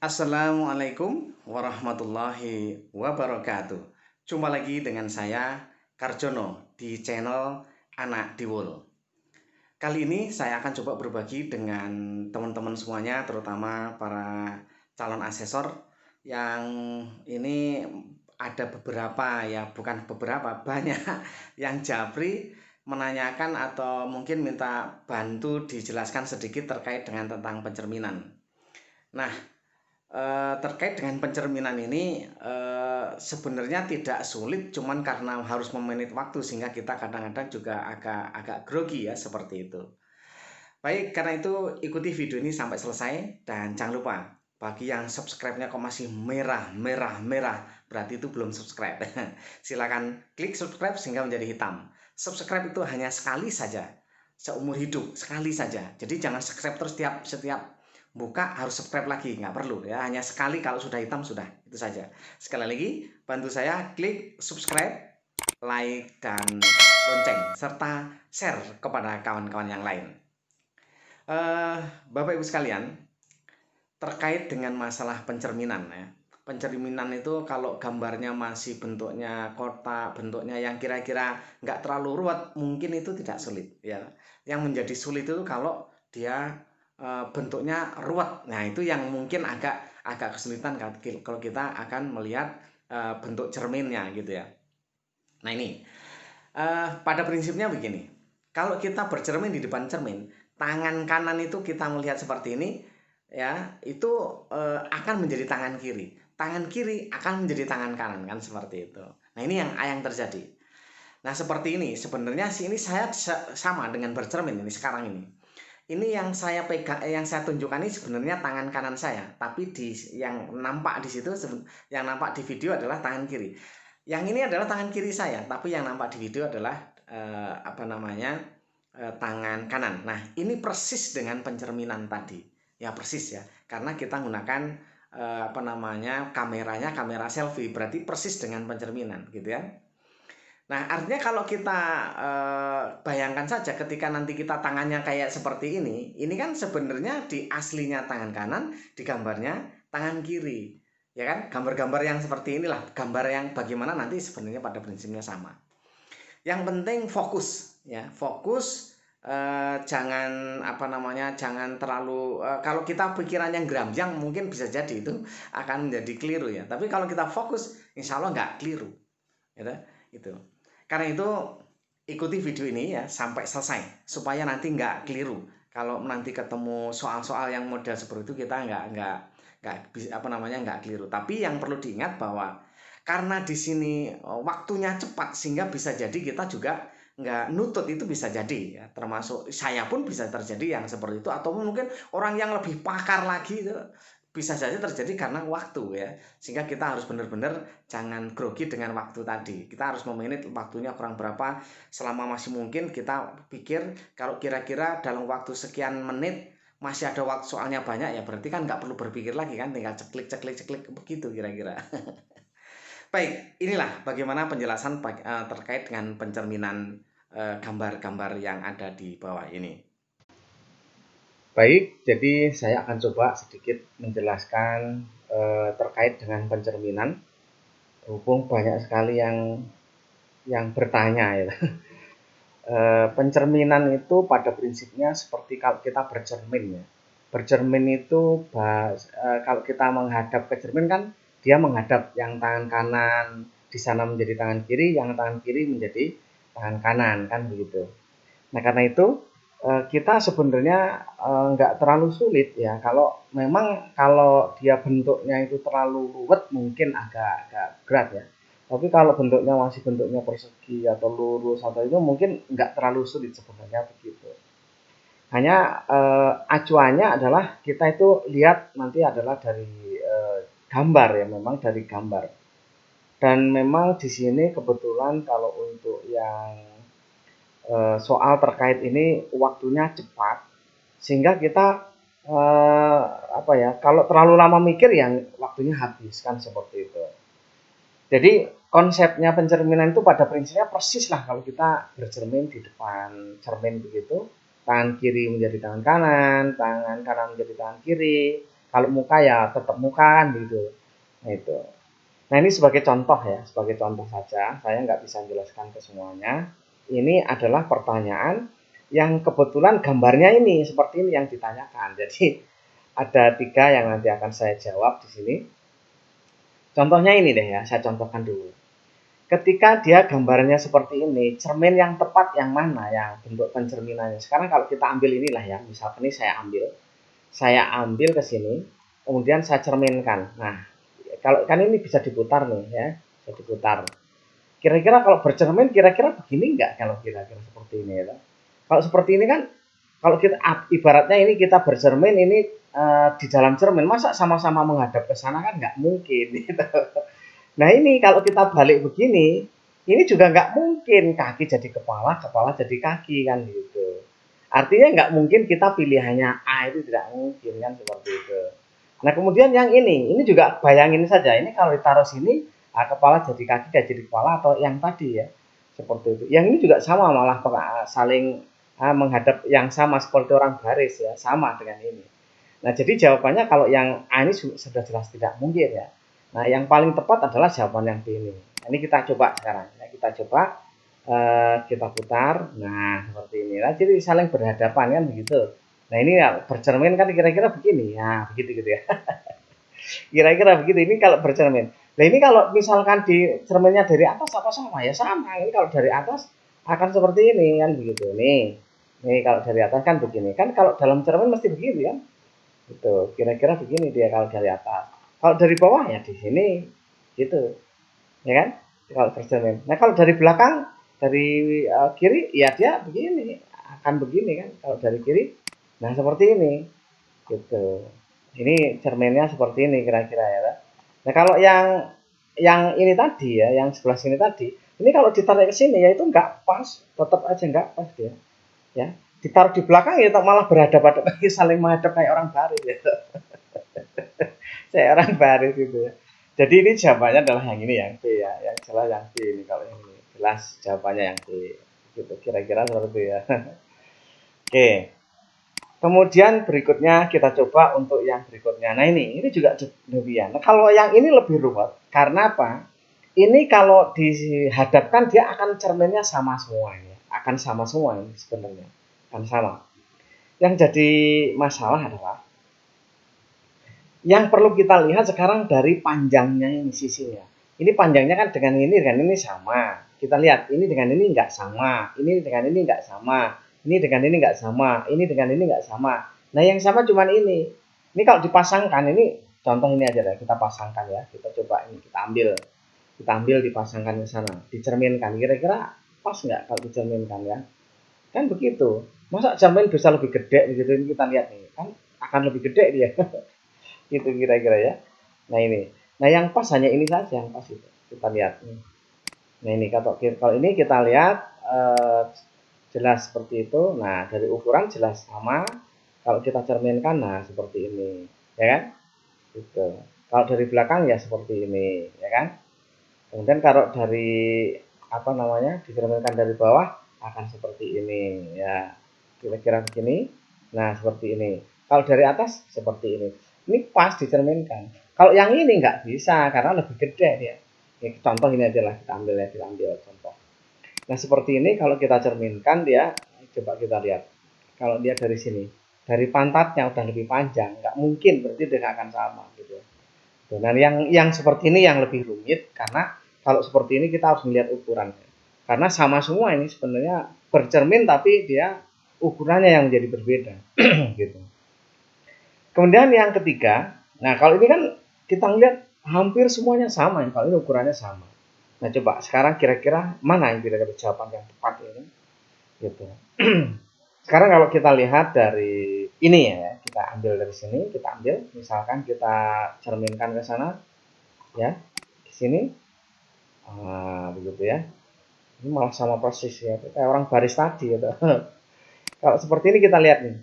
Assalamualaikum warahmatullahi wabarakatuh. Jumpa lagi dengan saya Karjono di channel Anak Diwul. Kali ini saya akan coba berbagi dengan teman-teman semuanya, terutama para calon asesor yang ini ada beberapa ya, bukan beberapa, banyak yang japri menanyakan atau mungkin minta bantu dijelaskan sedikit terkait dengan tentang pencerminan. Nah, terkait dengan pencerminan ini sebenarnya tidak sulit, cuman karena harus memanage waktu sehingga kita kadang-kadang juga agak grogi ya, seperti itu. Baik, karena itu ikuti video ini sampai selesai dan jangan lupa bagi yang subscribe-nya kok masih merah, berarti itu belum subscribe. Silakan klik subscribe sehingga menjadi hitam. Subscribe itu hanya sekali saja, seumur hidup, sekali saja. Jadi jangan subscribe terus setiap buka harus subscribe lagi, nggak perlu ya, hanya sekali, kalau sudah hitam sudah, itu saja. Sekali lagi bantu saya klik subscribe, like, dan lonceng serta share kepada kawan-kawan yang lain. Bapak Ibu sekalian, terkait dengan masalah pencerminan ya. Pencerminan itu kalau gambarnya masih bentuknya kotak, bentuknya yang kira-kira nggak terlalu ruwet, mungkin itu tidak sulit ya. Yang menjadi sulit itu kalau dia bentuknya ruwet. Nah, itu yang mungkin agak kesulitan kalau kita akan melihat bentuk cerminnya gitu ya. Nah, ini pada prinsipnya begini. Kalau kita bercermin di depan cermin, tangan kanan itu kita melihat seperti ini ya, itu akan menjadi tangan kiri. Tangan kiri akan menjadi tangan kanan, kan seperti itu. Nah, ini yang terjadi. Nah, seperti ini sebenarnya sih, ini saya sama dengan bercermin ini sekarang ini. Ini yang saya pegang, yang saya tunjukkan ini sebenarnya tangan kanan saya, tapi yang nampak di situ, yang nampak di video adalah tangan kiri. Yang ini adalah tangan kiri saya, tapi yang nampak di video adalah tangan kanan. Nah, ini persis dengan pencerminan tadi, ya persis ya, karena kita menggunakan kameranya kamera selfie, berarti persis dengan pencerminan, gitu ya. Nah, artinya kalau kita bayangkan saja ketika nanti kita tangannya kayak seperti ini kan sebenarnya di aslinya tangan kanan, di gambarnya tangan kiri. Ya kan? Gambar-gambar yang seperti inilah, gambar yang bagaimana nanti sebenarnya pada prinsipnya sama. Yang penting fokus ya, fokus, jangan jangan terlalu kalau kita pikiran yang geramjang mungkin bisa jadi itu akan menjadi keliru ya. Tapi kalau kita fokus, insya Allah nggak keliru. Gitu, itu. Karena itu ikuti video ini ya sampai selesai supaya nanti nggak keliru. Kalau nanti ketemu soal-soal yang model seperti itu kita nggak keliru. Tapi yang perlu diingat bahwa karena di sini waktunya cepat sehingga bisa jadi kita juga nggak nutut, itu bisa jadi ya, termasuk saya pun bisa terjadi yang seperti itu, atau mungkin orang yang lebih pakar lagi itu bisa saja terjadi karena waktu ya, sehingga kita harus benar-benar jangan grogi dengan waktu tadi. Kita harus memanage waktunya kurang berapa, selama masih mungkin kita pikir kalau kira-kira dalam waktu sekian menit masih ada waktu, soalnya banyak ya, berarti kan nggak perlu berpikir lagi kan, tinggal ceklik begitu kira-kira. Baik, inilah bagaimana penjelasan terkait dengan pencerminan gambar-gambar yang ada di bawah ini. Baik, jadi saya akan coba sedikit menjelaskan terkait dengan pencerminan. Berhubung banyak sekali yang bertanya ya. Pencerminan itu pada prinsipnya seperti kalau kita bercermin ya. Bercermin itu kalau kita menghadap ke cermin kan dia menghadap, yang tangan kanan di sana menjadi tangan kiri, yang tangan kiri menjadi tangan kanan, kan begitu. Nah, karena itu kita sebenarnya nggak terlalu sulit ya, kalau dia bentuknya itu terlalu ruwet mungkin agak berat ya. Tapi kalau bentuknya masih bentuknya persegi atau lurus atau itu mungkin nggak terlalu sulit sebenarnya begitu. Hanya acuannya adalah kita itu lihat nanti adalah dari gambar ya, memang dari gambar. Dan memang di sini kebetulan kalau untuk yang soal terkait ini waktunya cepat, sehingga kita kalau terlalu lama mikir yang waktunya habis, kan seperti itu. Jadi konsepnya pencerminan itu pada prinsipnya persis lah kalau kita bercermin di depan cermin begitu, tangan kiri menjadi tangan kanan menjadi tangan kiri, Kalau muka ya tetap muka kan gitu. Nah itu. Nah ini sebagai contoh ya, sebagai contoh saja. Saya nggak bisa menjelaskan ke semuanya. Ini adalah pertanyaan yang kebetulan gambarnya ini seperti ini yang ditanyakan. Jadi ada 3 yang nanti akan saya jawab di sini. Contohnya ini deh ya, saya contohkan dulu. Ketika dia gambarnya seperti ini, cermin yang tepat yang mana yang bentuk pencerminannya. Sekarang kalau kita ambil inilah ya, misalkan ini saya ambil ke sini, kemudian saya cerminkan. Nah, kalau kan ini bisa diputar nih ya, bisa diputar. Kira-kira kalau bercermin, kira-kira begini enggak kalau kira-kira seperti ini ya. Kalau seperti ini kan, kalau kita ibaratnya ini kita bercermin ini di dalam cermin, masa sama-sama menghadap ke sana kan nggak mungkin gitu. Nah ini kalau kita balik begini, ini juga nggak mungkin kaki jadi kepala, kepala jadi kaki kan gitu. Artinya nggak mungkin kita pilihannya A, itu tidak mungkin kan seperti itu. Nah kemudian yang ini juga bayangin saja, ini kalau ditaruh sini, kepala jadi kaki, kaki jadi kepala, atau yang tadi ya, seperti itu. Yang ini juga sama, malah saling menghadap yang sama seperti orang baris ya, sama dengan ini. Nah jadi jawabannya kalau yang A ini sudah jelas tidak mungkin ya. Nah, yang paling tepat adalah jawaban yang B ini. Ini kita coba sekarang. Nah, kita coba kita putar. Nah, seperti ini. Nah, jadi saling berhadapan kan begitu. Nah, ini ya, bercermin kan kira-kira begini. Nah, begitu gitu ya. Kira-kira begitu. Ini kalau bercermin. Nah, ini kalau misalkan di cerminnya dari atas apa sama ya sama. Ini kalau dari atas akan seperti ini kan begitu. Nih kalau dari atas kan begini. Kan kalau dalam cermin mesti begini kan. Gitu. Kira-kira begini dia kalau dari atas. Kalau dari bawah ya di sini gitu, ya kan? Kalau bercermin. Nah kalau dari belakang, dari kiri ya dia begini, akan begini kan? Kalau dari kiri, nah seperti ini, gitu. Ini cerminnya seperti ini kira-kira ya. Nah kalau yang ini tadi ya, yang sebelah sini tadi, ini kalau ditarik ke sini ya itu nggak pas, tetap aja nggak pas dia, ya. Ditaruh di belakang ya malah berhadapan saling menghadap kayak orang baris gitu. Saya orang baris gitu ya. Jadi ini jawabannya adalah yang ini yang B ya, yang jelas yang B ini kalau yang ini jelas jawabannya yang B. Gitu kira-kira seperti itu ya. Oke. Kemudian berikutnya kita coba untuk yang berikutnya. Nah ini juga demikian. Nah, kalau yang ini lebih rumit karena apa? Ini kalau dihadapkan dia akan cerminnya sama semua ini, akan sama semua ini sebenarnya, akan sama. Yang jadi masalah adalah yang perlu kita lihat sekarang dari panjangnya ini sisinya. Ini panjangnya kan dengan ini sama. Kita lihat ini dengan ini enggak sama. Ini dengan ini enggak sama. Ini dengan ini enggak sama. Ini dengan ini enggak sama. Nah yang sama cuma ini. Ini kalau dipasangkan ini contoh ini aja deh kita pasangkan ya. Kita coba ini kita ambil dipasangkan ke sana. Dicerminkan kira-kira pas nggak kalau dicerminkan ya? Kan begitu. Masa cermin bisa lebih gede begitu ini kita lihat nih kan akan lebih gede dia. Gitu kira-kira ya. Nah ini. Nah yang pas hanya ini saja yang pas itu. Kita lihat. Nah ini kalau ini kita lihat jelas seperti itu. Nah dari ukuran jelas sama. Kalau kita cerminkan nah seperti ini, ya kan? Gitu. Kalau dari belakang ya seperti ini, ya kan? Kemudian kalau dari apa namanya dicerminkan dari bawah akan seperti ini, ya kira-kira begini. Nah seperti ini. Kalau dari atas seperti ini. Ini pas dicerminkan. Kalau yang ini nggak bisa karena lebih gede dia. Ya, contoh ini aja lah kita ambil contoh. Nah seperti ini kalau kita cerminkan dia, coba kita lihat. Kalau dia dari sini, dari pantatnya udah lebih panjang, nggak mungkin berarti dia nggak akan sama gitu. Dan yang seperti ini yang lebih rumit karena kalau seperti ini kita harus melihat ukurannya. Karena sama semua ini sebenarnya bercermin tapi dia ukurannya yang menjadi berbeda gitu. Kemudian yang ketiga, nah kalau ini kan kita lihat hampir semuanya sama, kalau ini ukurannya sama. Nah coba sekarang kira-kira mana yang kira-kira jawaban yang tepat ini? Gitu. Sekarang kalau kita lihat dari ini ya, kita ambil dari sini, kita ambil, misalkan kita cerminkan ke sana, ya, di sini, begitu ya. Ini malah sama persis ya, kayak orang baris tadi ya. Kalau seperti ini kita lihat nih,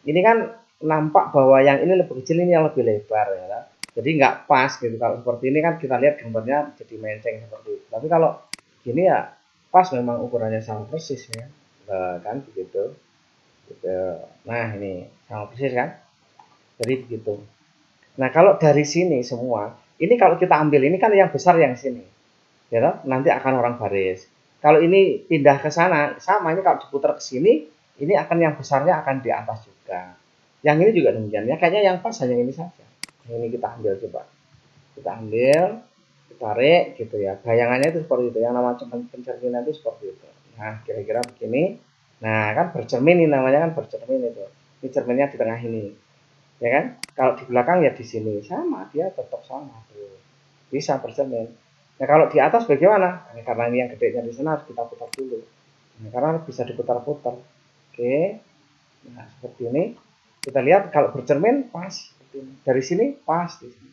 ini kan nampak bahwa yang ini lebih kecil, ini yang lebih lebar ya. Jadi nggak pas gitu. Kalau seperti ini kan kita lihat gambarnya jadi menceng seperti itu. Tapi kalau gini ya pas memang ukurannya sama persis ya. Kan begitu. Gitu. Nah ini sama persis kan. Jadi begitu. Nah, kalau dari sini semua, ini kalau kita ambil ini kan yang besar yang sini. Ya toh? Nanti akan orang baris. Kalau ini pindah ke sana, sama ini kalau diputar ke sini, ini akan yang besarnya akan di atas juga. Yang ini juga demikian. Ya kayaknya yang pas hanya ini saja. Ini kita ambil coba. Kita ambil, kita tarik gitu ya. Bayangannya itu seperti itu. Yang namanya pencerminan itu seperti itu. Nah, kira-kira begini. Nah, kan bercermin ini namanya kan bercermin itu. Ini cerminnya di tengah ini. Ya kan? Kalau di belakang ya di sini sama, dia tetap sama tuh. Bisa bercermin. Nah, kalau di atas bagaimana? Nah, karena ini yang gedenya di sana harus kita putar dulu. Nah, karena bisa diputar-putar. Oke. Nah, seperti ini. Kita lihat kalau bercermin pas seperti ini. Dari sini pas di sini.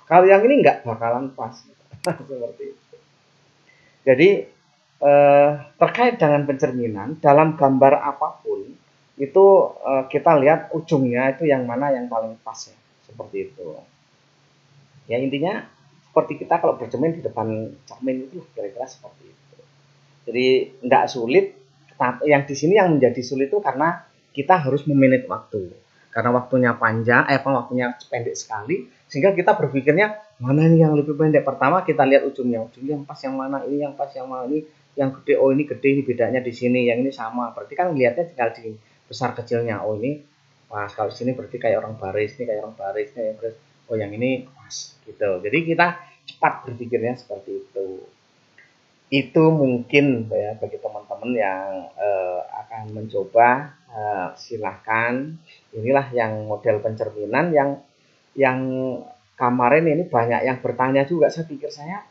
Kalau yang ini nggak bakalan pas. Seperti itu. Jadi terkait dengan pencerminan dalam gambar apapun itu kita lihat ujungnya itu yang mana yang paling pas ya. Seperti itu. Ya intinya seperti kita kalau bercermin di depan cermin itu kira-kira seperti itu. Jadi tidak sulit. Yang di sini yang menjadi sulit itu karena kita harus memanage waktu. Karena waktunya panjang, waktunya pendek sekali, sehingga kita berpikirnya mana nih yang lebih pendek. Pertama kita lihat ujungnya yang pas yang mana, ini yang pas yang mana, ini yang gede, oh ini gede, ini bedanya di sini, yang ini sama. Berarti kan lihatnya tinggal di besar kecilnya. Oh ini pas, kalau sini berarti kayak orang baris, ini kayak orang baris, ini kayak baris. Oh yang ini pas gitu. Jadi kita cepat berpikirnya seperti itu. Itu mungkin ya bagi teman-teman yang akan mencoba, silahkan. Inilah yang model pencerminan yang kemarin ini banyak yang bertanya juga. Saya pikir saya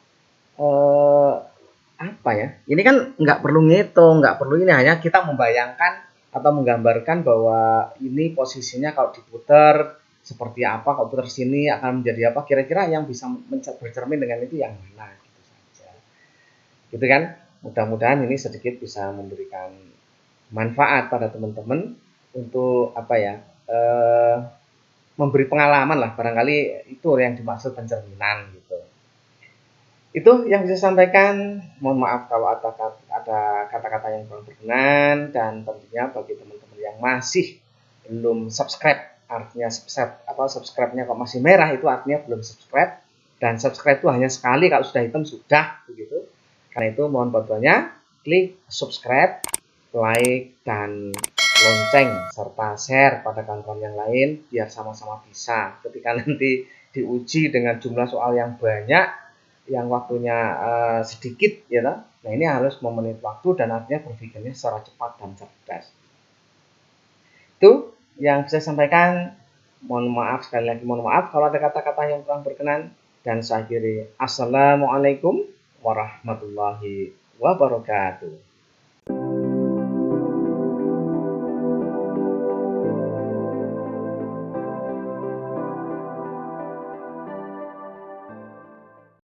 apa ya? Ini kan nggak perlu ngitung, nggak perlu ini, hanya kita membayangkan atau menggambarkan bahwa ini posisinya kalau diputar seperti apa, kalau putar sini akan menjadi apa. Kira-kira yang bisa bercermin dengan itu yang mana? Gitu kan, mudah-mudahan ini sedikit bisa memberikan manfaat pada teman-teman untuk apa ya, memberi pengalaman lah, barangkali itu yang dimaksud pencerminan gitu. Itu yang bisa sampaikan. Mohon maaf kalau ada kata-kata yang kurang berkenan, dan tentunya bagi teman-teman yang masih belum subscribe, artinya subscribe-nya kok masih merah, itu artinya belum subscribe, dan subscribe itu hanya sekali, kalau sudah hitam sudah begitu. Karena itu mohon bantuannya, klik subscribe, like, dan lonceng, serta share pada kawan-kawan yang lain, biar sama-sama bisa. Ketika nanti diuji dengan jumlah soal yang banyak, yang waktunya sedikit, ya, nah ini harus memenit waktu dan artinya berpikirnya secara cepat dan cerdas. Itu yang bisa saya sampaikan. Mohon maaf, sekali lagi mohon maaf kalau ada kata-kata yang kurang berkenan, dan saya akhiri. Assalamualaikum warahmatullahi wabarakatuh.